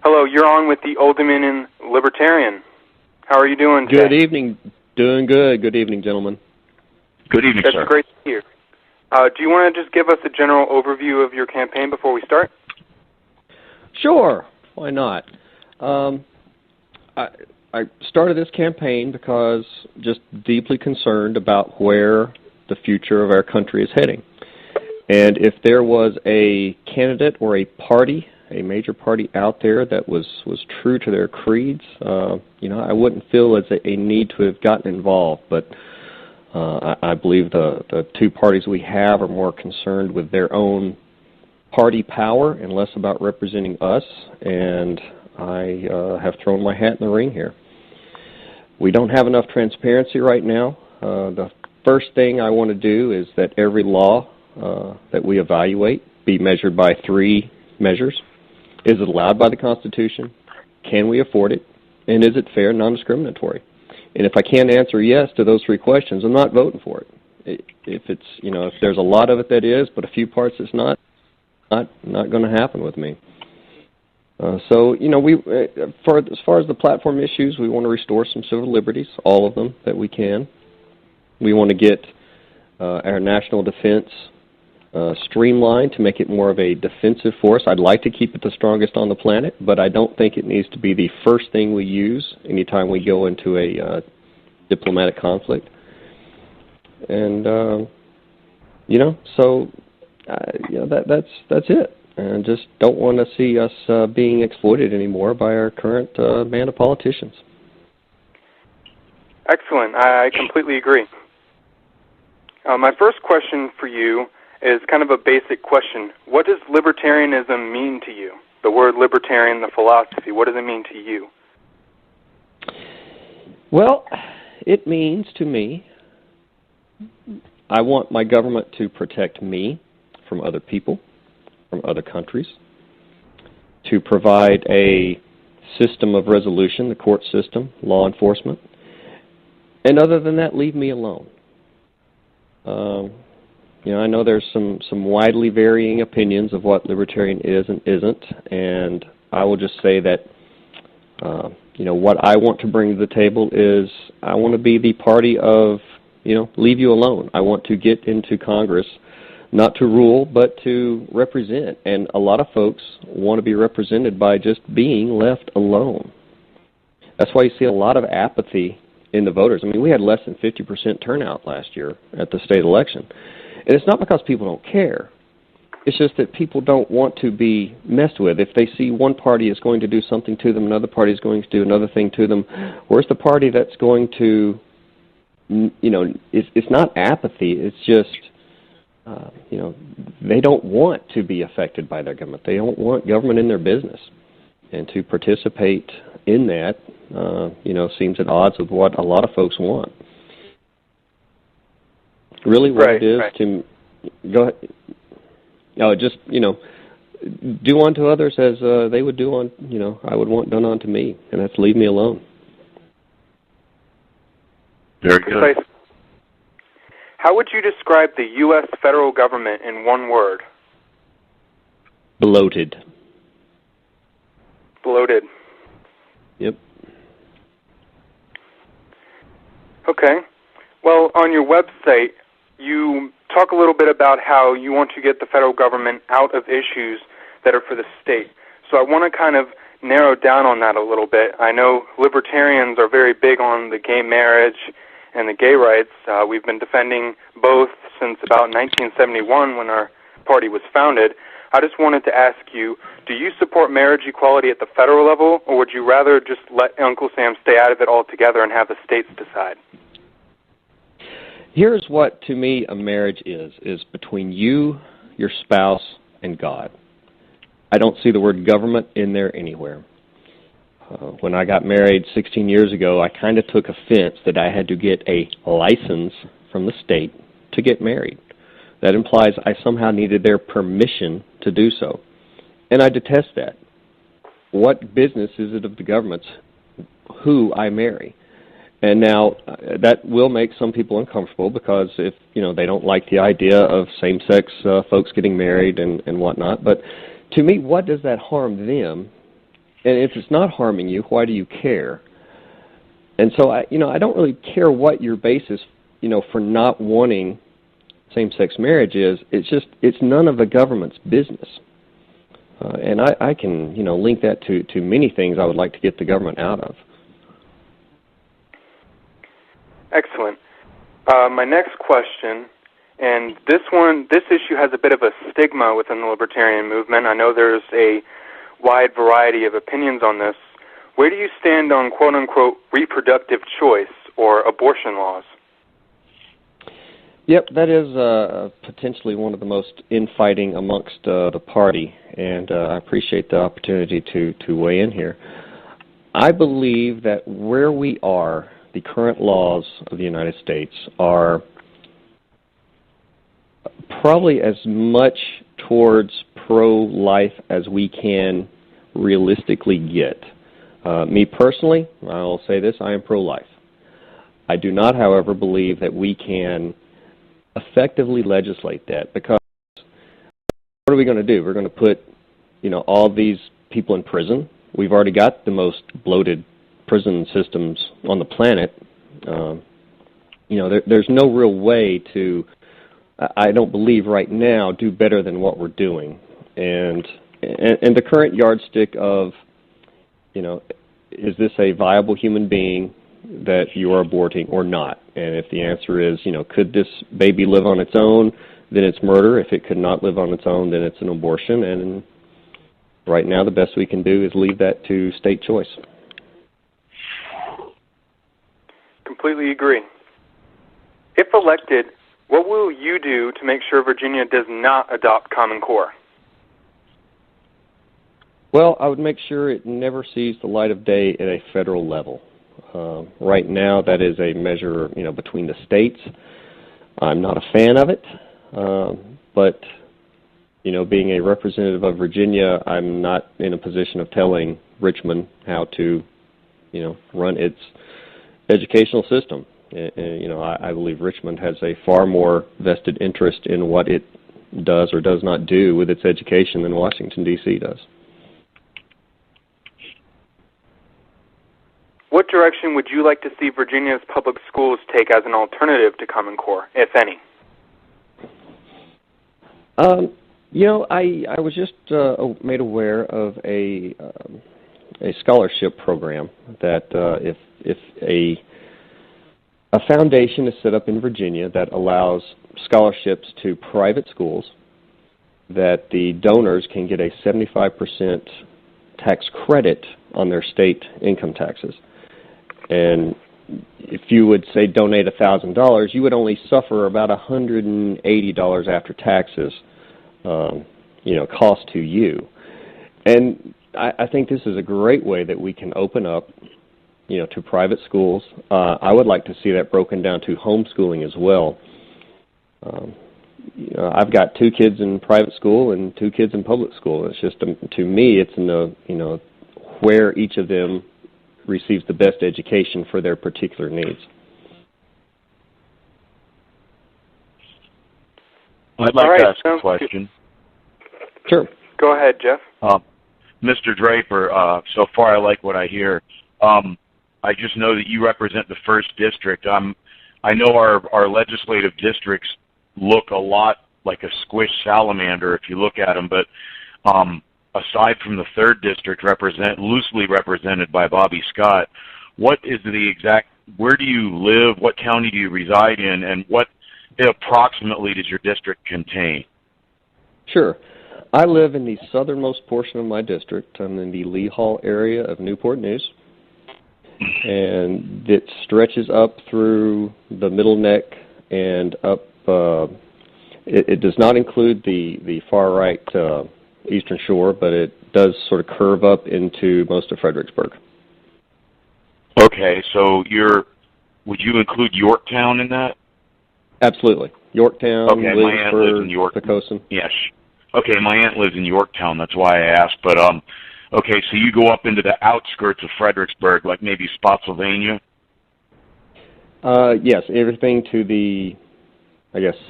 Hello, you're on with the Alderman and Libertarian. How are you doing today? Good evening. Doing good. Good evening, gentlemen. Good evening, That's sir. Great to hear. Do you want to just give us a general overview of your campaign before we start? Sure. Why not? I started this campaign because just deeply concerned about where the future of our country is heading. And if there was a candidate or a party, a major party out there that was true to their creeds, I wouldn't feel as a need to have gotten involved. But I believe the two parties we have are more concerned with their own party power and less about representing us, and I have thrown my hat in the ring here. We don't have enough transparency right now. The first thing I want to do is that every law that we evaluate be measured by three measures. Is it allowed by the Constitution? Can we afford it? And is it fair and non-discriminatory? And if I can't answer yes to those three questions, I'm not voting for it. If it's, if there's a lot of it that is, but a few parts it's not going to happen with me. So, as far as the platform issues, we want to restore some civil liberties, all of them that we can. We want to get our national defense streamlined to make it more of a defensive force. I'd like to keep it the strongest on the planet, but I don't think it needs to be the first thing we use anytime we go into a diplomatic conflict. And, that's it. And just don't want to see us being exploited anymore by our current band of politicians. Excellent. I completely agree. My first question for you is kind of a basic question. What does libertarianism mean to you? The word libertarian, the philosophy, what does it mean to you? Well, it means to me, I want my government to protect me from other people, from other countries, to provide a system of resolution, the court system, law enforcement, and other than that, leave me alone. I know there's some widely varying opinions of what libertarian is and isn't, and I will just say that, what I want to bring to the table is I want to be the party of, leave you alone. I want to get into Congress not to rule, but to represent, and a lot of folks want to be represented by just being left alone. That's why you see a lot of apathy in the voters. I mean, we had less than 50% turnout last year at the state election. And it's not because people don't care. It's just that people don't want to be messed with. If they see one party is going to do something to them, another party is going to do another thing to them, where's the party that's going to, it's not apathy. It's just, they don't want to be affected by their government. They don't want government in their business. And to participate in that, seems at odds with what a lot of folks want. Really what it is to, go ahead, do unto others as they would do on, I would want done unto me, and that's leave me alone. Very good. How would you describe the U.S. federal government in one word? Bloated. Bloated. Yep. Okay. Well, on your website, you talk a little bit about how you want to get the federal government out of issues that are for the state. So I want to kind of narrow down on that a little bit. I know libertarians are very big on the gay marriage and the gay rights. We've been defending both since about 1971 when our party was founded. I just wanted to ask you, do you support marriage equality at the federal level, or would you rather just let Uncle Sam stay out of it altogether and have the states decide? Here's what, to me, a marriage is between you, your spouse, and God. I don't see the word government in there anywhere. When I got married 16 years ago, I kind of took offense that I had to get a license from the state to get married. That implies I somehow needed their permission to do so. And I detest that. What business is it of the government's who I marry? And now that will make some people uncomfortable because if they don't like the idea of same-sex folks getting married and whatnot. But to me, what does that harm them And if it's not harming you, why do you care? And so I don't really care what your basis, for not wanting same-sex marriage is. It's none of the government's business. And I can, link that to many things I would like to get the government out of. Excellent. My next question, and this issue has a bit of a stigma within the libertarian movement. I know there's a wide variety of opinions on this. Where do you stand on quote-unquote reproductive choice or abortion laws? Yep, that is potentially one of the most infighting amongst the party, and I appreciate the opportunity to weigh in here. I believe that where we are, the current laws of the United States are probably as much towards pro-life as we can realistically get. Me personally, I'll say this, I am pro-life. I do not, however, believe that we can effectively legislate that, because what are we going to do? We're going to put, all these people in prison. We've already got the most bloated prison systems on the planet. There's no real way to, I don't believe right now, do better than what we're doing. And the current yardstick of, is this a viable human being that you are aborting or not? And if the answer is, could this baby live on its own, then it's murder. If it could not live on its own, then it's an abortion. And right now the best we can do is leave that to state choice. Completely agree. If elected, what will you do to make sure Virginia does not adopt Common Core? Well, I would make sure it never sees the light of day at a federal level. Right now, that is a measure, between the states. I'm not a fan of it, but, being a representative of Virginia, I'm not in a position of telling Richmond how to, run its educational system. I believe Richmond has a far more vested interest in what it does or does not do with its education than Washington, D.C. does. What direction would you like to see Virginia's public schools take as an alternative to Common Core, if any? I was just made aware of a scholarship program that if a foundation is set up in Virginia that allows scholarships to private schools, that the donors can get a 75% tax credit on their state income taxes. And if you would, say, donate $1,000, you would only suffer about $180 after taxes, cost to you. And I think this is a great way that we can open up, to private schools. I would like to see that broken down to homeschooling as well. I've got 2 kids in private school and 2 kids in public school. It's just, to me, it's in the, where each of them receives the best education for their particular needs. I'd like to ask a question. Sure. Go ahead, Jeff. Mr. Draper, so far I like what I hear. I just know that you represent the 1st District. I know our legislative districts look a lot like a squished salamander if you look at them, but aside from the 3rd District, loosely represented by Bobby Scott, what is where do you live, what county do you reside in, and what approximately does your district contain? Sure. I live in the southernmost portion of my district. I'm in the Lee Hall area of Newport News, and it stretches up through the Middle Neck and up. It does not include the far right Eastern Shore, but it does sort of curve up into most of Fredericksburg. Okay, so would you include Yorktown in that? Absolutely. Yorktown, okay, my aunt lives in Poquoson. Yes. Okay, my aunt lives in Yorktown, that's why I asked. But, okay, so you go up into the outskirts of Fredericksburg, like maybe Spotsylvania? Yes, everything to the,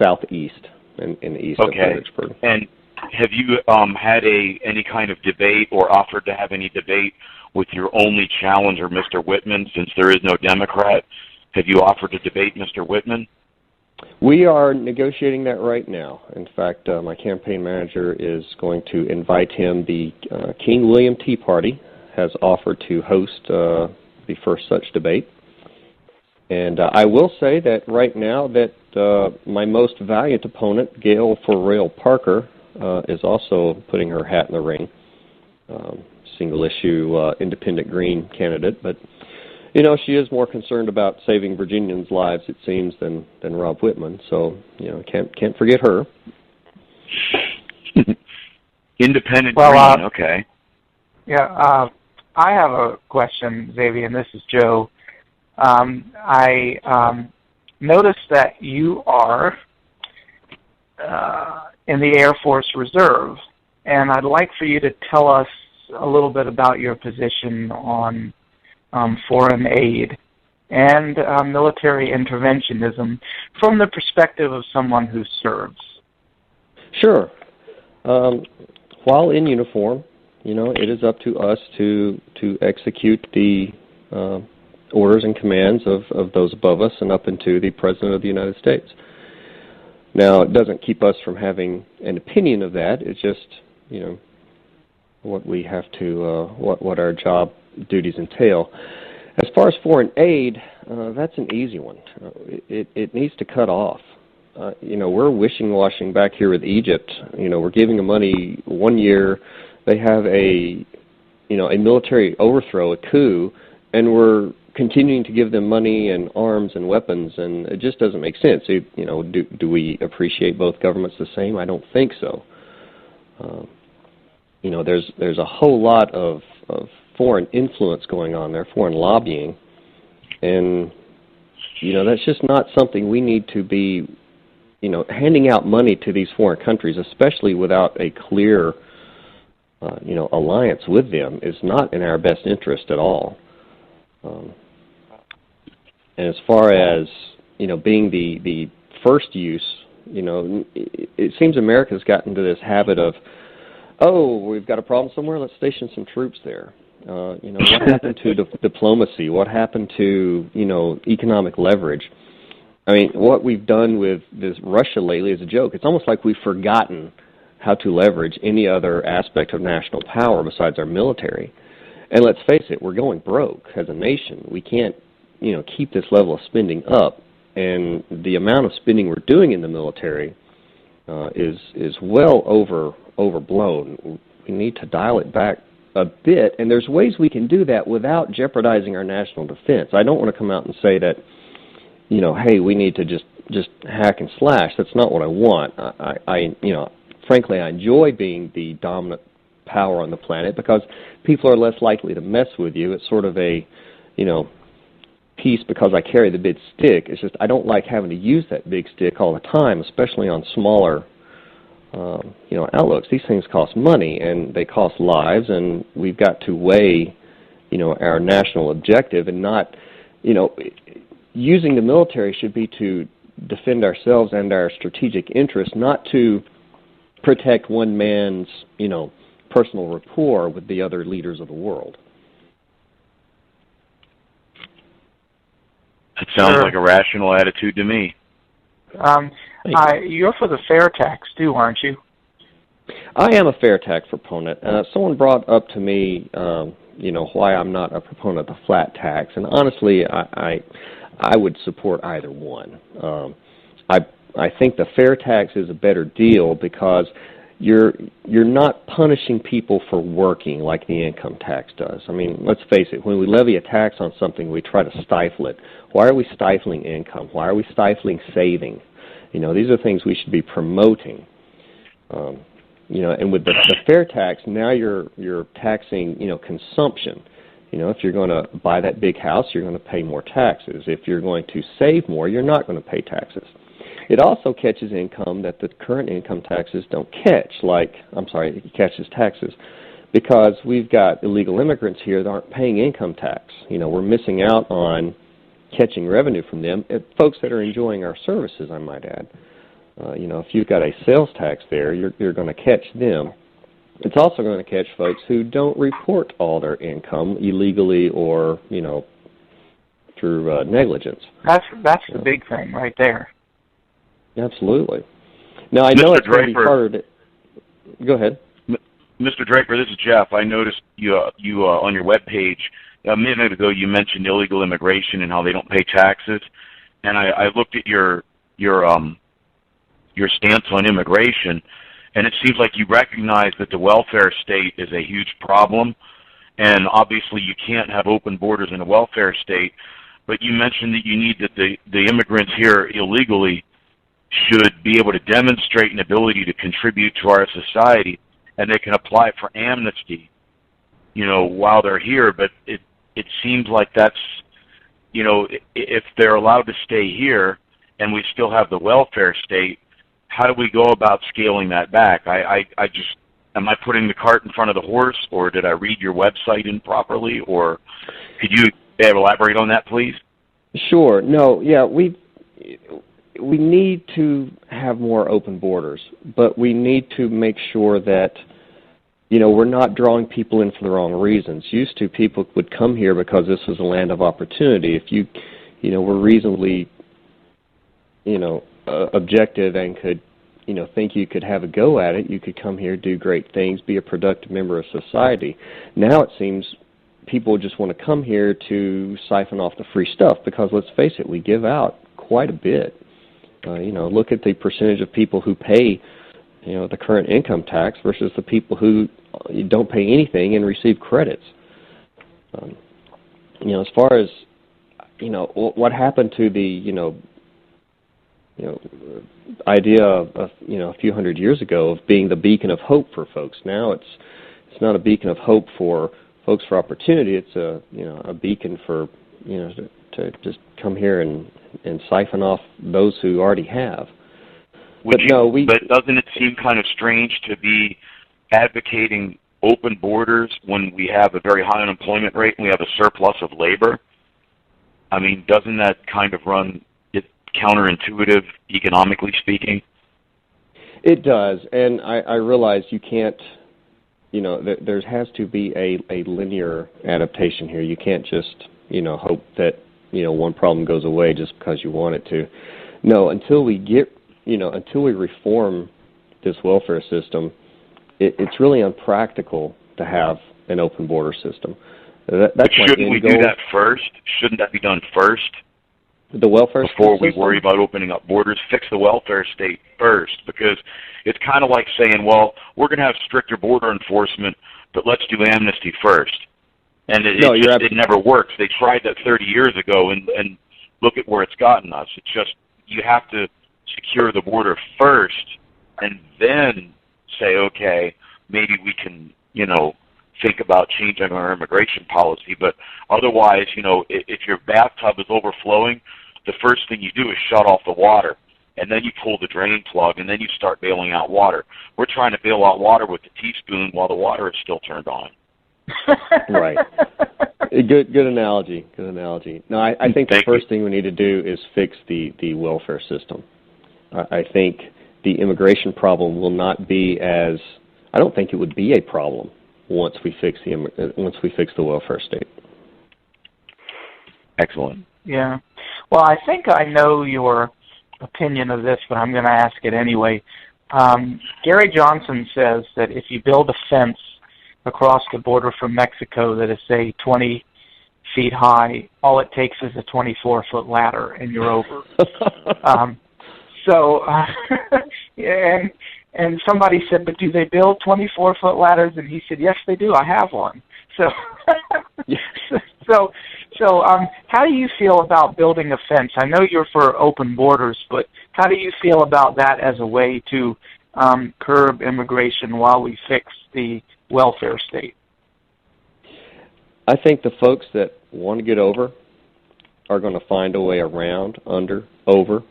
southeast, in the east of Fredericksburg. And have you had any kind of debate or offered to have any debate with your only challenger, Mr. Whitman, since there is no Democrat? Have you offered to debate Mr. Whitman? We are negotiating that right now. In fact, my campaign manager is going to invite him. The King William Tea Party has offered to host the first such debate. And I will say that right now that my most valiant opponent, Gail Forrail Parker, is also putting her hat in the ring. Single-issue independent Green candidate. But, you know, she is more concerned about saving Virginians' lives, it seems, than Rob Whitman. So, you know, can't forget her. Independent Green, okay. Yeah, I have a question, Xavian. This is Joe. I noticed that you are in the Air Force Reserve, and I'd like for you to tell us a little bit about your position on foreign aid and military interventionism from the perspective of someone who serves. Sure. While in uniform, you know, it is up to us to execute the orders and commands of those above us and up into the President of the United States. Now, it doesn't keep us from having an opinion of that. It's just, you know, what we have to, what our job duties entail. As far as foreign aid, that's an easy one. It needs to cut off. You know, we're wishing-washing back here with Egypt. You know, we're giving them money 1 year. They have a military overthrow, a coup, and we're continuing to give them money and arms and weapons, and it just doesn't make sense. You know, do we appreciate both governments the same? I don't think so. You know, there's a whole lot of foreign influence going on there, foreign lobbying, and you know, that's just not something we need to be, you know, handing out money to these foreign countries, especially without a clear, you know, alliance with them, is not in our best interest at all. And as far as, you know, being the first use, you know, it seems America's gotten into this habit of, oh, we've got a problem somewhere, let's station some troops there. You know, what happened to diplomacy? What happened to, you know, economic leverage? I mean, what we've done with this Russia lately is a joke. It's almost like we've forgotten how to leverage any other aspect of national power besides our military. And let's face it, we're going broke as a nation. We can't, you know, keep this level of spending up. And the amount of spending we're doing in the military is well overblown. We need to dial it back a bit, and there's ways we can do that without jeopardizing our national defense. I don't want to come out and say that, you know, hey, we need to just hack and slash. That's not what I want. I you know, frankly, I enjoy being the dominant power on the planet because people are less likely to mess with you. It's sort of a, you know, peace because I carry the big stick. It's just I don't like having to use that big stick all the time, especially on smaller you know, outlooks. These things cost money and they cost lives, and we've got to weigh, you know, our national objective and not, you know, using the military should be to defend ourselves and our strategic interests, not to protect one man's, you know, personal rapport with the other leaders of the world. That sounds like a rational attitude to me. You're for the fair tax too, aren't you? I am a fair tax proponent. Someone brought up to me, you know, why I'm not a proponent of the flat tax, and honestly, I would support either one. I think the fair tax is a better deal because you're not punishing people for working like the income tax does. I mean, let's face it, when we levy a tax on something, we try to stifle it. Why are we stifling income? Why are we stifling saving? You know, these are things we should be promoting. You know, and with the fair tax, now you're taxing, you know, consumption. You know, if you're going to buy that big house, you're going to pay more taxes. If you're going to save more, you're not going to pay taxes. It also catches income that the current income taxes don't catch, it catches taxes, because we've got illegal immigrants here that aren't paying income tax. You know, we're missing out on catching revenue from them, folks that are enjoying our services, I might add. If you've got a sales tax there, you're going to catch them. It's also going to catch folks who don't report all their income illegally or, through negligence. That's the big thing right there. Absolutely. Now, I know Mr. it's going to be harder to... Go ahead. Mr. Draper, this is Jeff. I noticed you on your webpage a minute ago. You mentioned illegal immigration and how they don't pay taxes, and I looked at your stance on immigration, and it seems like you recognize that the welfare state is a huge problem, and obviously you can't have open borders in a welfare state. But you mentioned that you need that the immigrants here illegally should be able to demonstrate an ability to contribute to our society, and they can apply for amnesty, while they're here. But it seems like that's, if they're allowed to stay here and we still have the welfare state, how do we go about scaling that back? Am I putting the cart in front of the horse, or did I read your website improperly, or could you elaborate on that, please? Sure. No, yeah, we need to have more open borders, but we need to make sure that, we're not drawing people in for the wrong reasons. Used to, people would come here because this was a land of opportunity. If you, were reasonably, objective and could, think you could have a go at it, you could come here, do great things, be a productive member of society. Now it seems people just want to come here to siphon off the free stuff because, let's face it, we give out quite a bit. Look at the percentage of people who pay, the current income tax versus the people who don't pay anything and receive credits. As far as, what happened to the, idea of, a few hundred years ago of being the beacon of hope for folks. Now it's not a beacon of hope for folks for opportunity. It's a beacon for, to just come here and siphon off those who already have. But doesn't it seem kind of strange to be advocating open borders when we have a very high unemployment rate and we have a surplus of labor? I mean, doesn't that kind of run it counterintuitive, economically speaking? It does, and I realize you can't, there has to be a linear adaptation here. You can't just, hope that, one problem goes away just because you want it to. No, until we get, until we reform this welfare system, it's really unpractical to have an open border system. That's shouldn't we do that first? Shouldn't that be done first? The welfare before system? we worry about opening up borders, fix the welfare state first, because it's kind of like saying, well, we're going to have stricter border enforcement, but let's do amnesty first. And it never works. They tried that 30 years ago, and look at where it's gotten us. It's just, you have to secure the border first, and then say, okay, maybe we can, think about changing our immigration policy. But otherwise, if your bathtub is overflowing, the first thing you do is shut off the water, and then you pull the drain plug, and then you start bailing out water. We're trying to bail out water with the teaspoon while the water is still turned on. Right. Good analogy. Good analogy. No, I think the first thing we need to do is fix the welfare system. I think the immigration problem will not be as, I don't think it would be a problem once we fix the welfare state. Excellent. Yeah. Well, I think I know your opinion of this, but I'm going to ask it anyway. Gary Johnson says that if you build a fence across the border from Mexico that is, say, 20 feet high, all it takes is a 24-foot ladder, and you're over. And somebody said, but do they build 24-foot ladders? And he said, yes, they do. I have one. So how do you feel about building a fence? I know you're for open borders, but how do you feel about that as a way to curb immigration while we fix the welfare state? I think the folks that want to get over are going to find a way around, under, over,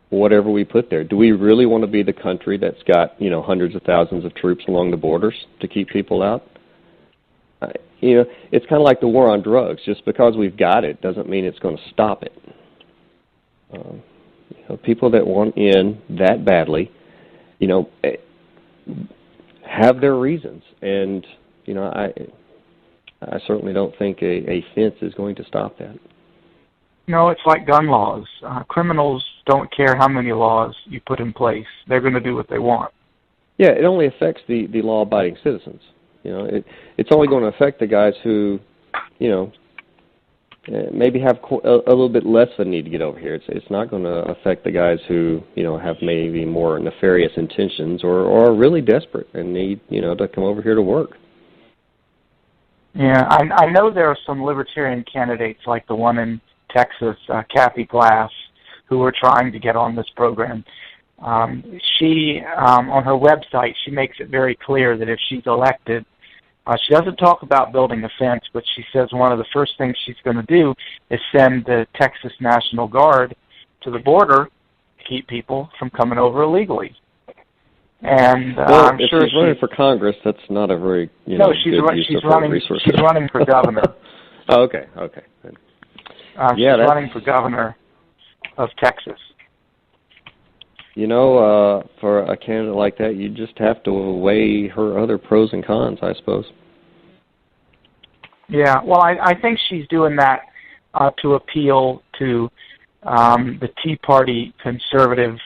whatever we put there. Do we really want to be the country that's got, hundreds of thousands of troops along the borders to keep people out? It's kind of like the war on drugs. Just because we've got it doesn't mean it's going to stop it. people that want in that badly, have their reasons, and I certainly don't think a fence is going to stop that. No, it's like gun laws. Criminals don't care how many laws you put in place. They're going to do what they want. Yeah, it only affects the law-abiding citizens. It's only going to affect the guys who, maybe have a little bit less of a need to get over here. It's not going to affect the guys who, have maybe more nefarious intentions or are really desperate and need, to come over here to work. Yeah, I know there are some libertarian candidates like the one in Texas, Kathy Glass, who are trying to get on this program. She, on her website, she makes it very clear that if she's elected, she doesn't talk about building a fence, but she says one of the first things she's going to do is send the Texas National Guard to the border to keep people from coming over illegally. And well, I'm sure she's running for Congress. That's not a very she's good use of her resources. She's running for governor. Oh, okay. She's running for governor of Texas. For a candidate like that, you just have to weigh her other pros and cons, I suppose. Yeah, well, I think she's doing that to appeal to the Tea Party conservative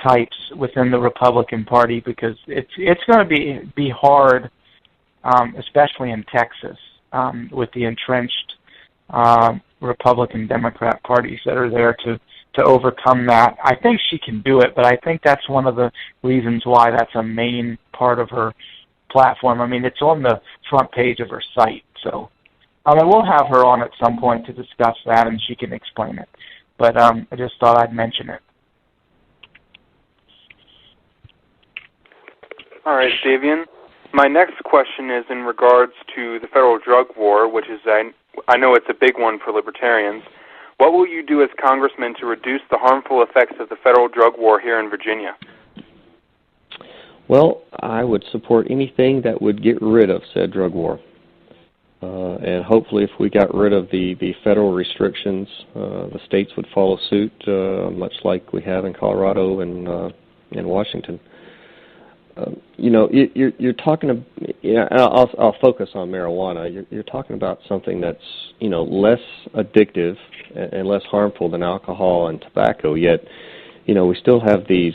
types within the Republican Party, because it's going to be hard, especially in Texas, with the entrenched Republican Democrat parties that are there to overcome that. I think she can do it, but I think that's one of the reasons why that's a main part of her platform. I mean, it's on the front page of her site, so we'll have her on at some point to discuss that, and she can explain it. But I just thought I'd mention it. All right, Xavian. My next question is in regards to the federal drug war, which is, I know it's a big one for libertarians. What will you do as congressman to reduce the harmful effects of the federal drug war here in Virginia? Well, I would support anything that would get rid of said drug war. And hopefully if we got rid of the federal restrictions, the states would follow suit, much like we have in Colorado and Washington. You're talking. I'll focus on marijuana. You're talking about something that's less addictive and less harmful than alcohol and tobacco. Yet, we still have these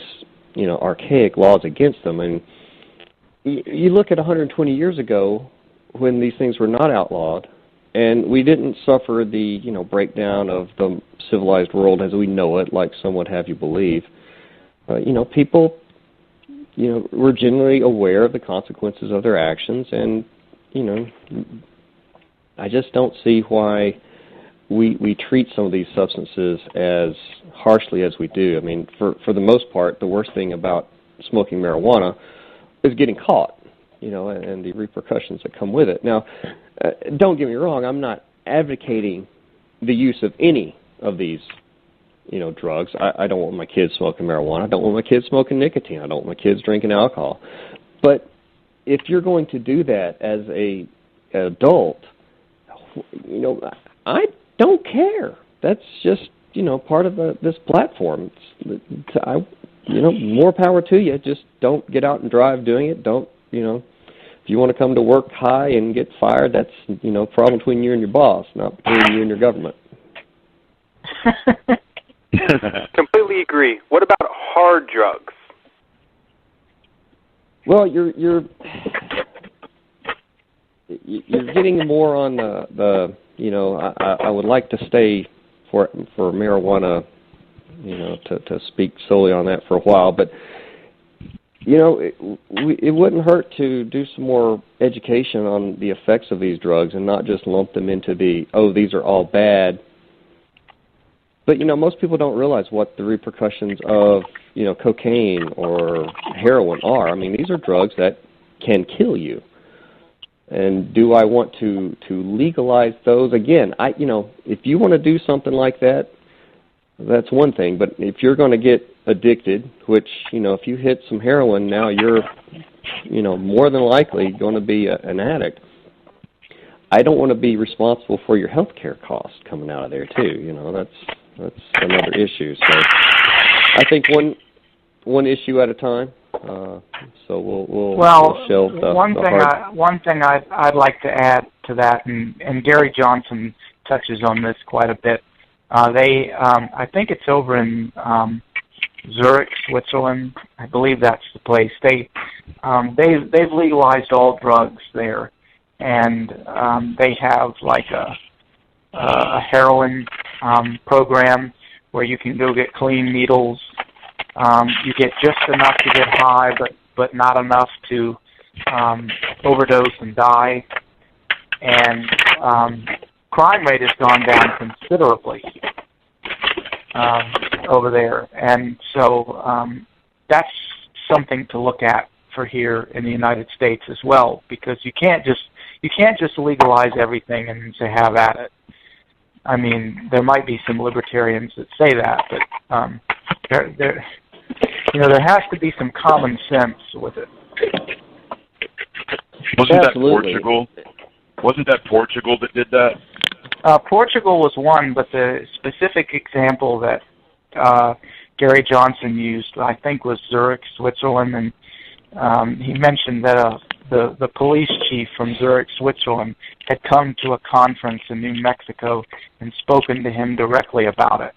archaic laws against them. And you look at 120 years ago when these things were not outlawed, and we didn't suffer the breakdown of the civilized world as we know it, like some would have you believe. People. We're generally aware of the consequences of their actions, and, I just don't see why we treat some of these substances as harshly as we do. I mean, for the most part, the worst thing about smoking marijuana is getting caught, and the repercussions that come with it. Now, don't get me wrong, I'm not advocating the use of any of these drugs. I don't want my kids smoking marijuana. I don't want my kids smoking nicotine. I don't want my kids drinking alcohol. But if you're going to do that as an adult, I don't care. That's just, part of this platform. More power to you. Just don't get out and drive doing it. Don't, if you want to come to work high and get fired, that's, a problem between you and your boss, not between you and your government. Completely agree. What about hard drugs? Well, you're getting more on the I would like to stay for marijuana, to speak solely on that for a while, but it wouldn't hurt to do some more education on the effects of these drugs and not just lump them into these are all bad. But, most people don't realize what the repercussions of, cocaine or heroin are. I mean, these are drugs that can kill you. And do I want to legalize those? Again, if you want to do something like that, that's one thing. But if you're going to get addicted, which, if you hit some heroin now, you're, more than likely going to be an addict. I don't want to be responsible for your health care costs coming out of there, too. That's another issue. So I think one issue at a time. So we'll shelve the one thing I'd like to add to that, and Gary Johnson touches on this quite a bit. I think it's over in Zurich, Switzerland. I believe that's the place. They've legalized all drugs there, and they have like a heroin program where you can go get clean needles. You get just enough to get high, but not enough to overdose and die. And crime rate has gone down considerably over there, and so that's something to look at for here in the United States as well, because you can't just legalize everything and say have at it. I mean, there might be some libertarians that say that, but there has to be some common sense with it. Wasn't that Portugal? Wasn't that Portugal that did that? Portugal was one, but the specific example that Gary Johnson used, I think, was Zurich, Switzerland, and he mentioned that the police chief from Zurich, Switzerland, had come to a conference in New Mexico and spoken to him directly about it.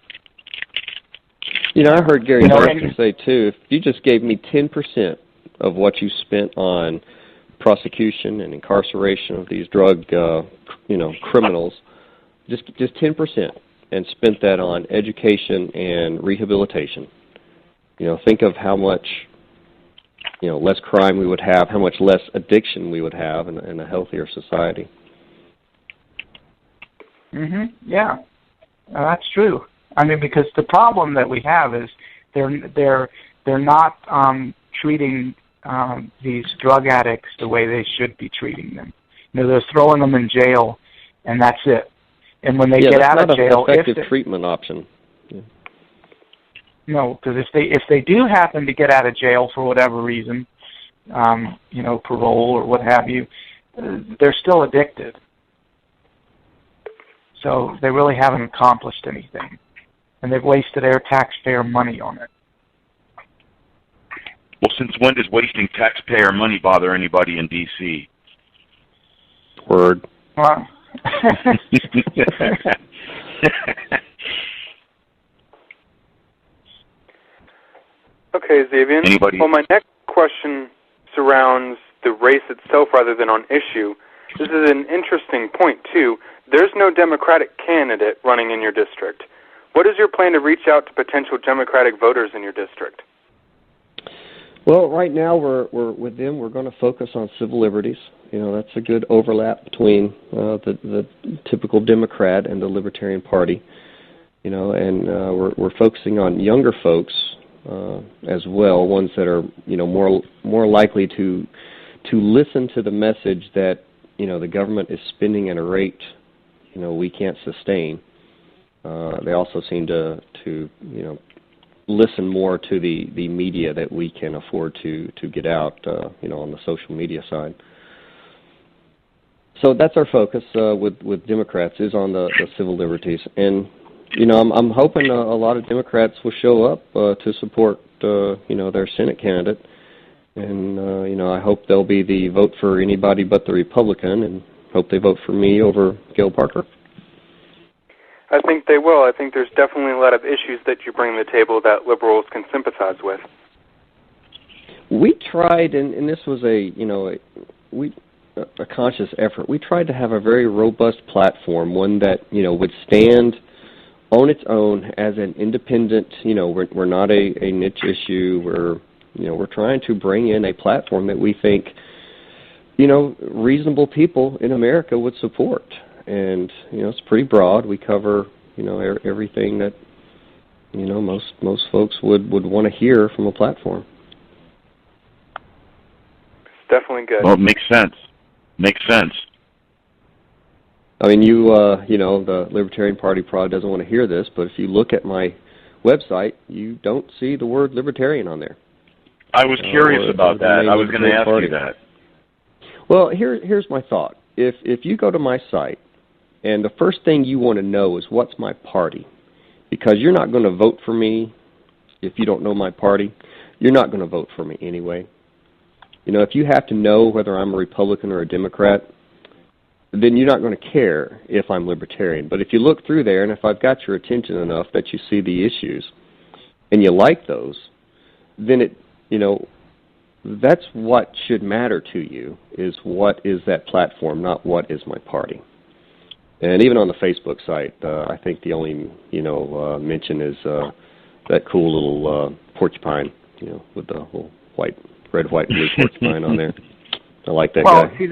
I heard Gary Johnson say, too, if you just gave me 10% of what you spent on prosecution and incarceration of these drug, criminals, just 10%, and spent that on education and rehabilitation. Think of how much, less crime we would have, how much less addiction we would have in a healthier society. Yeah, that's true. I mean, because the problem that we have is they're not treating these drug addicts the way they should be treating them. They're throwing them in jail, and that's it. And when they get out of jail, that's not an effective treatment option. Yeah. No, because if they do happen to get out of jail for whatever reason, parole or what have you, they're still addicted. So they really haven't accomplished anything, and they've wasted their taxpayer money on it. Well, since when does wasting taxpayer money bother anybody in D.C.? Word. Well, okay, Xavian. Well, my next question surrounds the race itself rather than on issue. This is an interesting point, too. There's no Democratic candidate running in your district. What is your plan to reach out to potential Democratic voters in your district? Well, right now we're with them. We're going to focus on civil liberties. That's a good overlap between the typical Democrat and the Libertarian Party. And we're focusing on younger folks as well, ones that are more likely to listen to the message that the government is spending at a rate we can't sustain. They also seem to listen more to the media that we can afford to get out, on the social media side. So that's our focus with Democrats, is on the civil liberties. And, I'm hoping a lot of Democrats will show up to support, their Senate candidate. And, I hope they'll be the vote for anybody but the Republican, and hope they vote for me over Gil Parker. I think they will. I think there's definitely a lot of issues that you bring to the table that liberals can sympathize with. We tried, and this was a conscious effort. We tried to have a very robust platform, one that would stand on its own as an independent. We're not a niche issue. We're trying to bring in a platform that we think reasonable people in America would support. And it's pretty broad. We cover everything that most folks would want to hear from a platform. It's definitely good. Well, it makes sense. I mean, the Libertarian Party probably doesn't want to hear this, but if you look at my website, you don't see the word Libertarian on there. I was curious about that. I was going to ask you that. Well, here's my thought. If you go to my site, and the first thing you want to know is what's my party, because you're not going to vote for me if you don't know my party, you're not going to vote for me anyway. You know, if you have to know whether I'm a Republican or a Democrat, then you're not going to care if I'm Libertarian. But if you look through there, and if I've got your attention enough that you see the issues and you like those, then it, you know, that's what should matter to you, is what is that platform, not what is my party. And even on the Facebook site, I think the only, you know, mention is that cool little porcupine, you know, with the little red, white, blue porcupine on there. I like that guy. Well, see,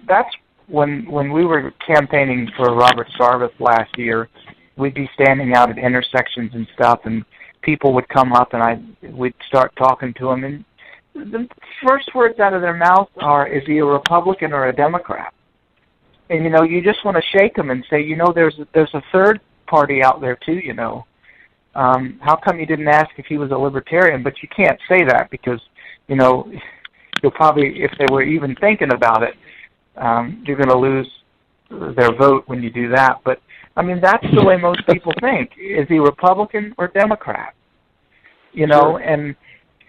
that's when we were campaigning for Robert Sarvis last year, we'd be standing out at intersections and stuff, and people would come up, and we'd start talking to them, and the first words out of their mouth are, is he a Republican or a Democrat? And, you know, you just want to shake them and say, you know, there's a third party out there, too, you know. How come you didn't ask if he was a Libertarian? But you can't say that because, you know, you'll probably, if they were even thinking about it, you're going to lose their vote when you do that. But, I mean, that's the way most people think. Is he Republican or Democrat? You know, Sure.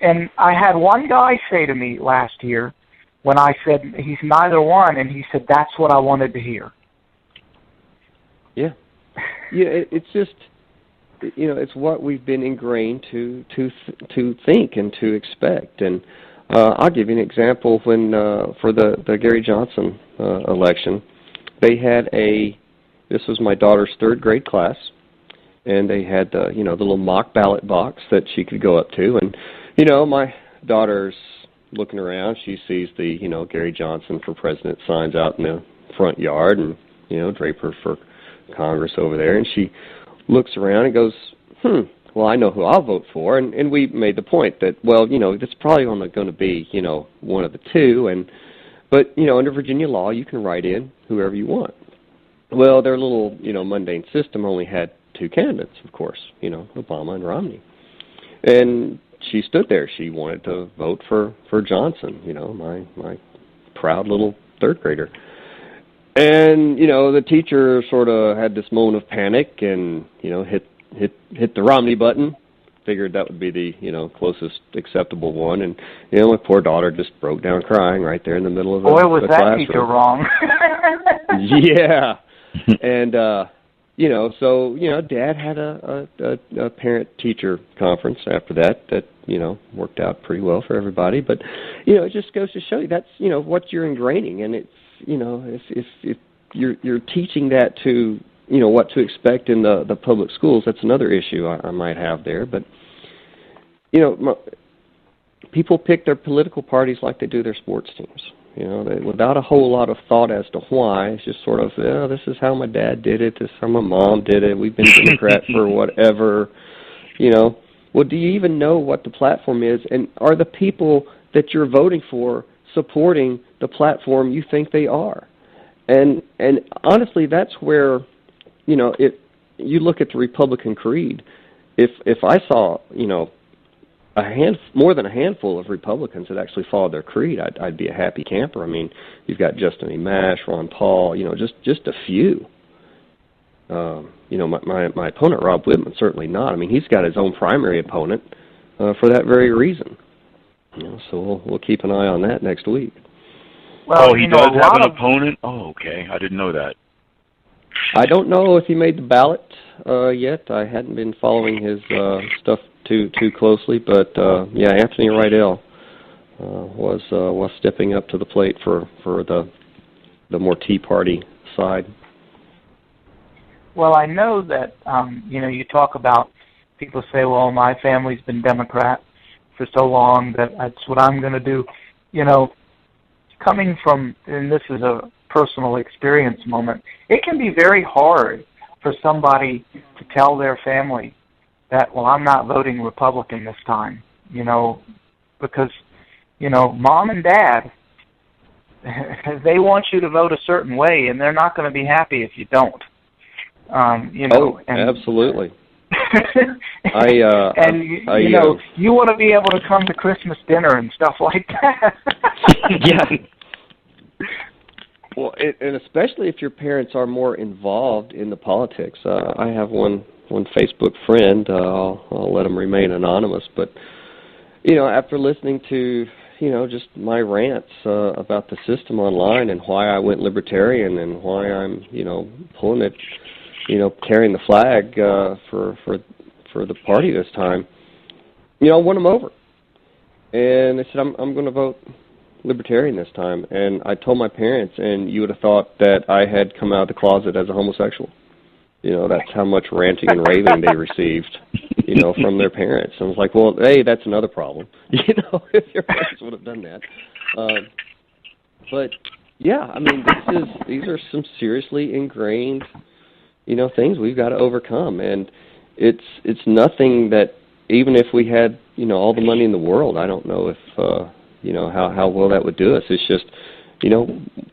And I had one guy say to me last year when I said he's neither one, and he said, that's what I wanted to hear. Yeah. Yeah, it's just, you know, it's what we've been ingrained to think and to expect. And I'll give you an example. When for the Gary Johnson election, they had this was my daughter's third grade class, and they had you know, the little mock ballot box that she could go up to. And, you know, my daughter's looking around. She sees the, you know, Gary Johnson for president signs out in the front yard, and, you know, Draper for Congress over there. And she looks around and goes, well, I know who I'll vote for. And we made the point that, well, you know, it's probably only going to be, you know, one of the two. But, you know, under Virginia law, you can write in whoever you want. Well, their little, you know, mundane system only had two candidates, of course, you know, Obama and Romney. And she stood there. She wanted to vote for Johnson, you know, my proud little third grader. And, you know, the teacher sort of had this moment of panic and, you know, hit the Romney button. Figured that would be the, you know, closest acceptable one. And, you know, my poor daughter just broke down crying right there in the middle of the classroom. Boy, was that teacher wrong. Yeah. And, you know, so, you know, Dad had a parent-teacher conference after that, you know, worked out pretty well for everybody. But, you know, it just goes to show you that's, you know, what you're ingraining. And it's, you know, if you're teaching that to, you know, what to expect in the public schools, that's another issue I might have there. But, you know, people pick their political parties like they do their sports teams. You know, without a whole lot of thought as to why. It's just sort of, oh, this is how my dad did it, this is how my mom did it, we've been Democrat for whatever, you know. Well, do you even know what the platform is, and are the people that you're voting for supporting the platform you think they are? And honestly, that's where, you know, if you look at the Republican creed, if I saw, you know, more than a handful of Republicans that actually followed their creed, I'd be a happy camper. I mean, you've got Justin E. Mash, Ron Paul, you know, just a few. You know, my opponent, Rob Whitman, certainly not. I mean, he's got his own primary opponent for that very reason. You know, so we'll keep an eye on that next week. Well, he does have an opponent? Oh, okay. I didn't know that. I don't know if he made the ballot yet. I hadn't been following his stuff too closely, but yeah, Anthony Rydell was stepping up to the plate for the more Tea Party side. Well, I know that you know, you talk about people say, well, my family's been Democrat for so long that that's what I'm going to do. You know, coming from, and this is a personal experience moment, it can be very hard for somebody to tell their family that, well, I'm not voting Republican this time, you know, because, you know, Mom and Dad, they want you to vote a certain way, and they're not going to be happy if you don't. You know, absolutely. You know, you want to be able to come to Christmas dinner and stuff like that. Yeah. Well, and especially if your parents are more involved in the politics. I have one one Facebook friend. I'll let him remain anonymous. But, after listening to, just my rants about the system online and why I went libertarian and why I'm, pulling it, carrying the flag for the party this time, I won them over. And they said, I'm going to vote libertarian this time. And I told my parents, and you would have thought that I had come out of the closet as a homosexual. That's how much ranting and raving they received, from their parents. I was like, well, hey, that's another problem, if your parents would have done that. But, yeah, I mean, these are some seriously ingrained, things we've got to overcome. And it's nothing that, even if we had, all the money in the world, I don't know if, how well that would do us. It's just,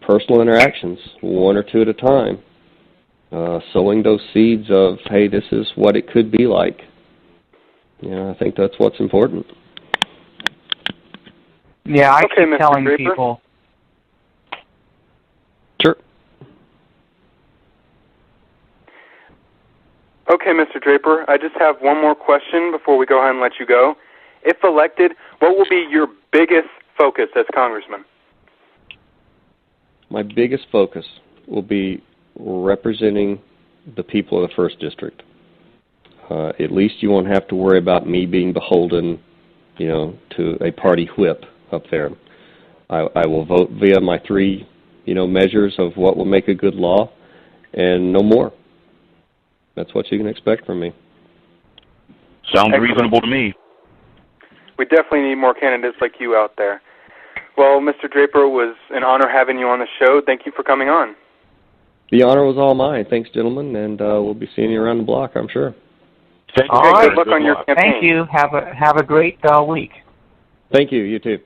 personal interactions, one or two at a time. Sowing those seeds of, hey, this is what it could be like. I think that's what's important. Yeah, I keep Mr. telling Draper. People. Sure. Okay, Mr. Draper, I just have one more question before we go ahead and let you go. If elected, what will be your biggest focus as congressman? My biggest focus will be representing the people of the 1st District. At least you won't have to worry about me being beholden, to a party whip up there. I will vote via my 3, measures of what will make a good law, and no more. That's what you can expect from me. Sounds reasonable to me. We definitely need more candidates like you out there. Well, Mr. Draper, it was an honor having you on the show. Thank you for coming on. The honor was all mine. Thanks, gentlemen, and we'll be seeing you around the block, I'm sure. Thank you. All right. Good luck on your campaign. Thank you. Have a great week. Thank you. You too.